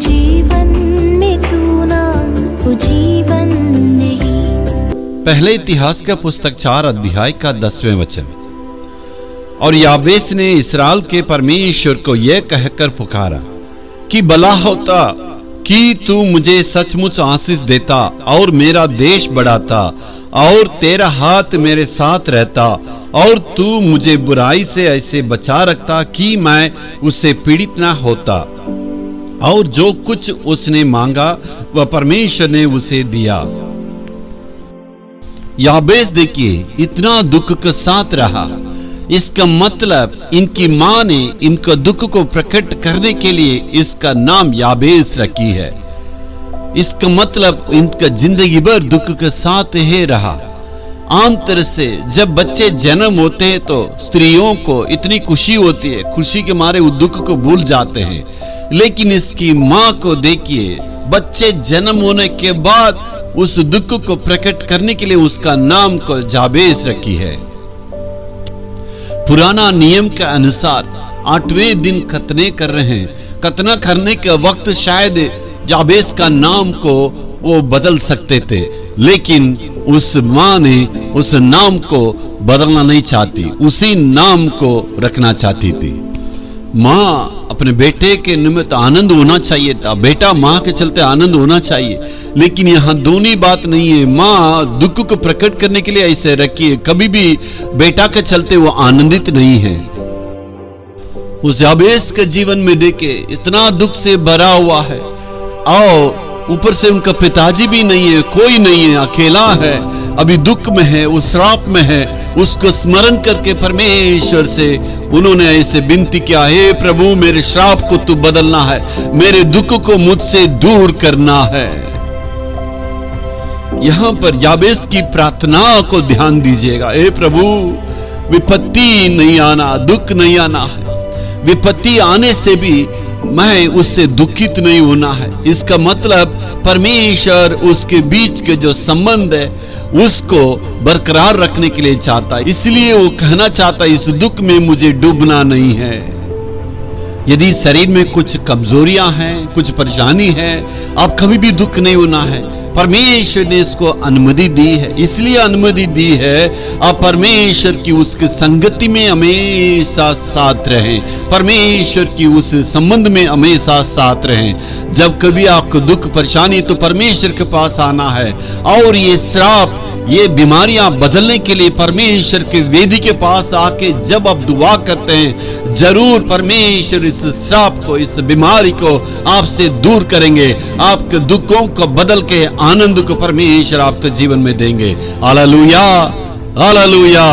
जीवन में तू ना वो जीवन नहीं। पहले इतिहास का पुस्तक 4 अध्याय का 10वें वचन। और याबेस ने इस्राएल के परमेश्वर को यह कहकर पुकारा कि भला होता कि तू मुझे सचमुच आशीष देता और मेरा देश बढ़ाता और तेरा हाथ मेरे साथ रहता और तू मुझे बुराई से ऐसे बचा रखता कि मैं उससे पीड़ित ना होता। और जो कुछ उसने मांगा वह परमेश्वर ने उसे दिया। याबेस देखिए इतना दुख के साथ रहा। इसका मतलब इनकी मां ने इनका दुख को प्रकट करने के लिए इसका नाम याबेस रखी है। इसका मतलब इनका जिंदगी भर दुख के साथ ही रहा। आम तरह से जब बच्चे जन्म होते हैं तो स्त्रियों को इतनी खुशी होती है, खुशी के मारे वो दुख को भूल जाते हैं। लेकिन इसकी मां को देखिए, बच्चे जन्म होने के बाद उस दुख को प्रकट करने के लिए उसका नाम को याबेस रखी है। पुराना नियम के अनुसार 8वें दिन खतने कर रहे हैं। खतना करने के वक्त शायद याबेस का नाम को वो बदल सकते थे, लेकिन उस मां ने उस नाम को बदलना नहीं चाहती, उसी नाम को रखना चाहती थी। मां अपने बेटे के निमित्त आनंद होना चाहिए था, बेटा मां के चलते आनंद होना चाहिए, लेकिन यहां दोनों बात नहीं है। मां दुख को प्रकट करने के लिए ऐसे रखी है, कभी भी बेटा के चलते वो आनंदित नहीं है। उस याबेस के जीवन में देखे इतना दुख से भरा हुआ है और ऊपर से उनका पिताजी भी नहीं है, कोई नहीं है, अकेला है, अभी दुख में है, उस श्राप में है। उसको स्मरण करके परमेश्वर से उन्होंने ऐसे विनती किया, हे प्रभु मेरे श्राप को तू बदलना है, मेरे दुख को मुझसे दूर करना है। यहां पर याबेस की प्रार्थना को ध्यान दीजिएगा। हे प्रभु विपत्ति नहीं आना, दुख नहीं आना है। विपत्ति आने से भी मैं उससे दुखित नहीं होना है। इसका मतलब परमेश्वर उसके बीच के जो संबंध है उसको बरकरार रखने के लिए चाहता है, इसलिए वो कहना चाहता है इस दुख में मुझे डूबना नहीं है। यदि शरीर में कुछ कमजोरियां हैं, कुछ परेशानी है, आप कभी भी दुख नहीं होना है। परमेश्वर ने इसको अनुमति दी है, इसलिए अनुमति दी है आप परमेश्वर की उसके संगति में हमेशा साथ रहें, परमेश्वर की उस संबंध में हमेशा साथ रहें। जब कभी आपको दुख परेशानी तो परमेश्वर के पास आना है, और ये श्राप ये बीमारियां बदलने के लिए परमेश्वर के वेदी के पास आके जब आप दुआ करते हैं, जरूर परमेश्वर इस श्राप को, इस बीमारी को आपसे दूर करेंगे। आपके दुखों को बदल के आनंद को परमेश्वर आपके जीवन में देंगे। Hallelujah, hallelujah.